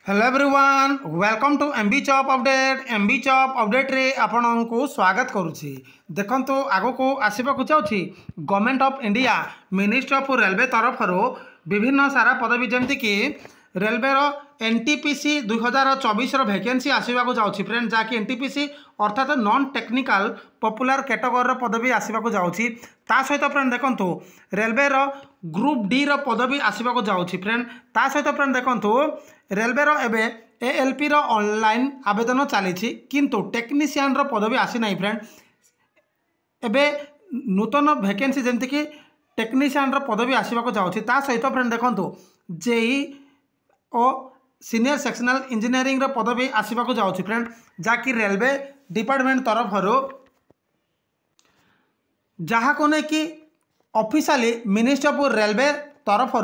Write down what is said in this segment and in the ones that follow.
Hello everyone welcome to MB job update रे आपन को स्वागत करुछि। देखंतु आगो को आसीबा को चाउछि government of India ministry of railway तरफ विभिन्न सारा पदवी जेमति कि रेलवे रो एनटीपीसी 2024 रो वैकेंसी आसीबा को जाउछि फ्रेंड, जाकि एनटीपीसी अर्थात नॉन टेक्निकल पॉपुलर कैटेगरी रो पदवी आसीबा को जाउछि। ता सहित फ्रेंड देखंतु रेलवे रो ग्रुप डी रो पदवी आसीबा को जाउछि फ्रेंड। ता सहित फ्रेंड देखंतु रेलवे रो एबे एएलपी रो ऑनलाइन आवेदन चली किंतु टेक्नीशियन रो पदवी आसी नहीं फ्रेंड। एबे नूतन वैकेंसी जेमति कि टेक्नीशियन रो पदवी आसीबा को जाउछि। ता सहित फ्रेंड देखंतु जेई ओ सीनियर सेक्शनल इंजीनियरिंग रो पदवी आसीबा को जाउछि फ्रेंड, जाकि रेलवे डिपार्टमेंट तरफ जहाँ को नहीं कि ऑफिशियली मिनिस्ट्री ऑफ रेलवे तरफ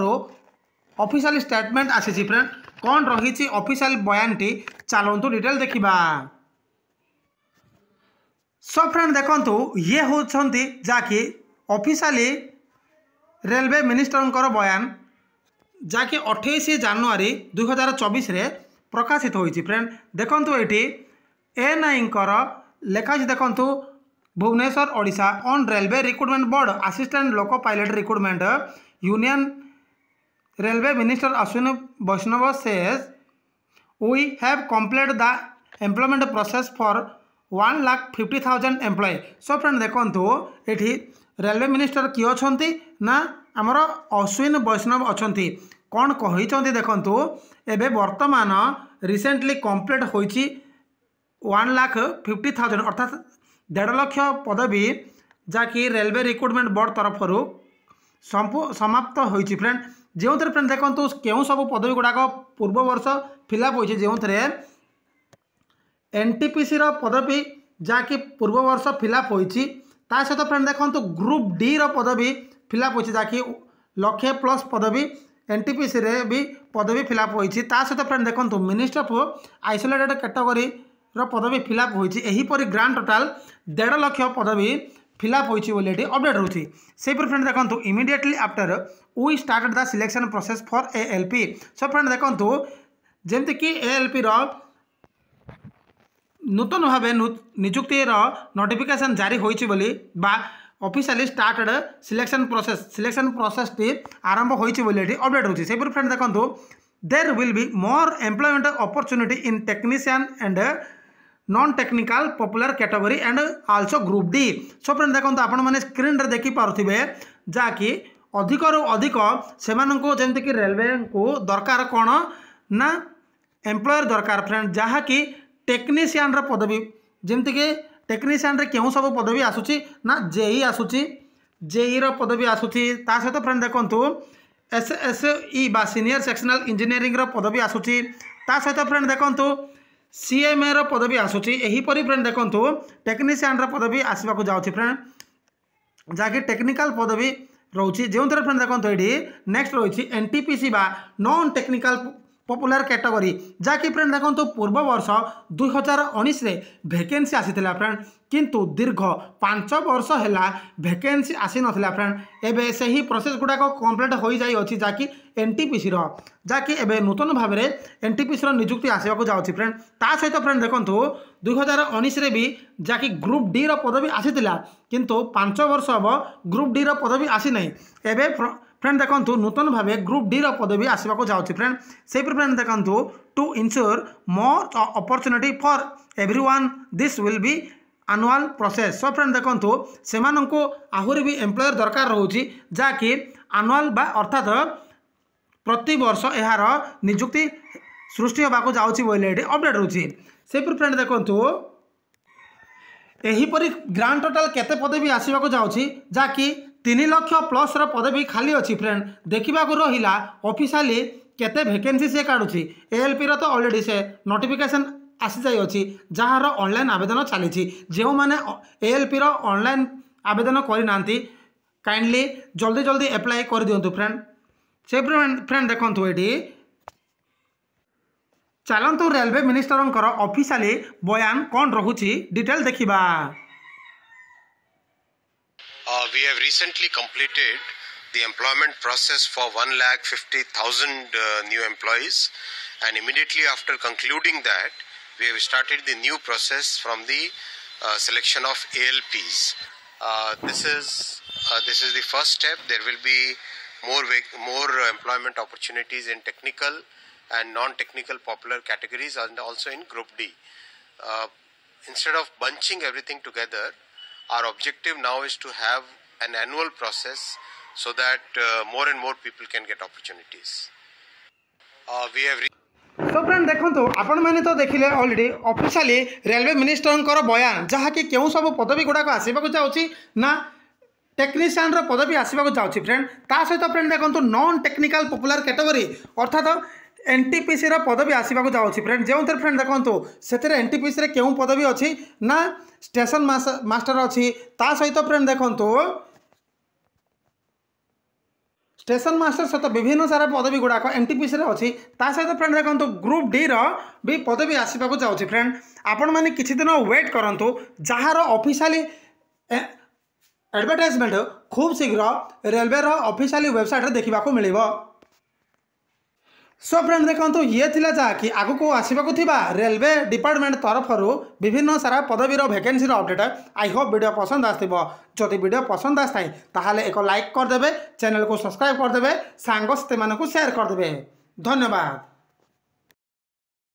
ऑफिशियल स्टेटमेंट आसी फ्रेंड। कौन रही ऑफिशियल बयानटी चलतु डिटेल देखा। सब फ्रेंड देखंतु ये होती जाकि ऑफिशियली रेलवे मिनिस्टर बयान जाकि 28 जनवरी 2024 रे प्रकाशित होइछि फ्रेंड। देखंतु एटी एएनआई लेखा देखंतु Bhubaneswar Odisha on railway recruitment board assistant loco pilot recruitment union railway minister Ashwini Vaishnaw says we have completed the employment process for 1,50,000 employee। So friend देखंतु एठी रेलवे मिनिस्टर किए अछंती ना आमर अश्विनी वैष्णव अछंती। कौन कहिचंती देखंतु एबे वर्तमान रिसेंटली कंप्लीट होइछि 1,50,000 अर्थात 1.5 लाख पदवी जाकि रेलवे रिक्रुटमेंट बोर्ड तरफ समाप्त होइछि फ्रेंड। जो फ्रेंड देखो क्यों सब पदवी गुड़ाक पूर्व वर्ष फिलअप होती जो एनटीपीसी पदवी जहाँकि पूर्व वर्ष फिलअप होती सहित फ्रेंड देखो ग्रुप डी पदवी फिलअप होती जहाँकि 1,00,000+ पदवी एनटीपीसी रे भी पदवी फिलअप होती सहित फ्रेंड देखो मिनिस्ट्री ऑफ आइसोलेटेड कैटेगरी पदवी फिलअप होती यहीपरि ग्रांड टोटाल 1.5 लाख पदवी फिलअप होती अपडेट होती से फ्रेंड देखो immediately after we started the selection process for ALP. So friend देखो जमती कि एएलपी नूतन भाव निजुक्ति नोटिफिकेशन जारी होइछि बोली बा ऑफिशियली स्टार्टेड सिलेक्शन प्रोसेस टी आरंभ होइछि बोली अपडेट होछि। से फ्रेंड देखो there will be more employment opportunity in technician and non technical popular category and also group D. So friend देखो आपण मैंने स्क्रीन रे देखि पारुथिबे जाकि अधिक रु अधिक से जमती कि रेलवे को दरकार कौन ना एम्प्लॉयर दरकार फ्रेंड, जहाँकि टेक्नीशियन पदवी जमती कि टेक्नीशियन रे क्यों सब पदवी आसूची ना जेई आसूची जेई पदवी आसूची सहित फ्रेंड देखो एसएसई बा सीनियर सेक्शनल इंजीनियरिंग पदवी आसूची सहित फ्रेंड देखो सीएमए पदवी आसूची यहीपरि फ्रेंड देखो टेक्नीशियन पदवी आसवाक जाऊँगी फ्रेंड, जहाँकि टेक्निकल पदवी रोची जो फ्रेंड देखो ये नेक्स्ट रही एनटीपीसी बा नॉन टेक्निकल पॉपुलर कैटेगरी जहाँकि फ्रेंड देखो पूर्व वर्ष 2019 रे वैकेंसी आसीथिला फ्रेंड, किंतु दीर्घ 5 वर्ष है वैकेंसी आसी नथिला फ्रेंड। एबे सही प्रोसेस गुड़ाक कंप्लीट हो जाई अछि जहाँकि एनटीपीसी जहाँकि एबे नूतन भाव में एनटीपीसी निजुक्ति आसवाक जाऊँगी फ्रेंड। ता सहित फ्रेंड देखो 2019 रे भी जहाँकि ग्रुप डी पदवी आसीथिला किंतु 5 वर्ष हम ग्रुप डी पदवी आसी नहीं। एबे फ्रेंड देखो नूतन भाव ग्रुप डी पदवी आसवाक जाऊँगी फ्रेंड। से फ्रेंड देखो to ensure more opportunity for everyone this will be annual process. So friend देखो से आहरी भी एम्प्लॉयर दरकार रोचे जहाँकि एनुअल बा अर्थात प्रति वर्ष यार निजुक्ति सृष्टि होगा जाऊँगी बोले अपडेट रोचे। से फ्रेंड देखो यहीपरि ग्रांड टोटाल केते पदवी आसवाक जाऊँगी जहाँकि 3 लाख+ पदवी खाली अच्छी फ्रेंड। देखा रहा ऑफिशियली केते वैकेंसी से काढ़ुची एएलपी तो ऑलरेडी से नोटिफिकेशन आसी जाई अछि जहार ऑनलाइन आवेदन चली जो मैंने एएलपी ऑनलाइन आवेदन करना काइंडली जल्दी जल्दी अप्लाई कर दिंतु फ्रेंड। से फ्रेंड देखो ये चलतु रेलवे मिनिस्टर ऑफिशियली बयान कौन रहुची डिटेल देखिबा। We have recently completed the employment process for 1,50,000 new employees, and immediately after concluding that, we have started the new process from the selection of ALPs. This is the first step. There will be more employment opportunities in technical and non-technical popular categories, and also in Group D. Instead of bunching everything together, our objective now is to have an annual process so that more and more people can get opportunities. We have तो friend देखो आपण मैंने तो देखिले already officially railway minister बयान जहाँकि क्यों सब पदवी गुड़ाक आसवाक जाऊँगी ना टेक्नीशियन पदवी आसवाक जाऊँगी फ्रेंड ता सहित फ्रेंड देखो नॉन टेक्निकल पॉपुलर कैटेगरी अर्थात एनटीपीसी पदवी आसवाक जाऊँगी फ्रेंड जो फ्रेंड देखो से एनटीपीसी क्यों पदवी अच्छी ना स्टेशन मास्टर अच्छी ता सहित फ्रेंड देखो स्टेशन मास्टर सहित विभिन्न सारा पदवी गुड़ाक एनटीपीसी अच्छी ता सहित फ्रेंड देखो ग्रुप डी भी पदवी आसवाक जाऊँगी फ्रेंड आपण मैंने किसी दिन वेट करूँ जार ऑफिशियली एडवर्टाइजमेंट खूब शीघ्र रेलवे ऑफिशियली वेबसाइट देखा मिल। सो फ्रेंड देखो ये थिला जहाँकि आगक आसवाक रेलवे डिपार्टमेंट तरफ विभिन्न सारा पदवीर vacancy update. I hope video पसंद आसो। जदि वीडियो पसंद आए ताहले एक लाइक करदे, चैनल को सब्सक्राइब करदे, सांगसाथी मानक शेयर करदे। धन्यवाद।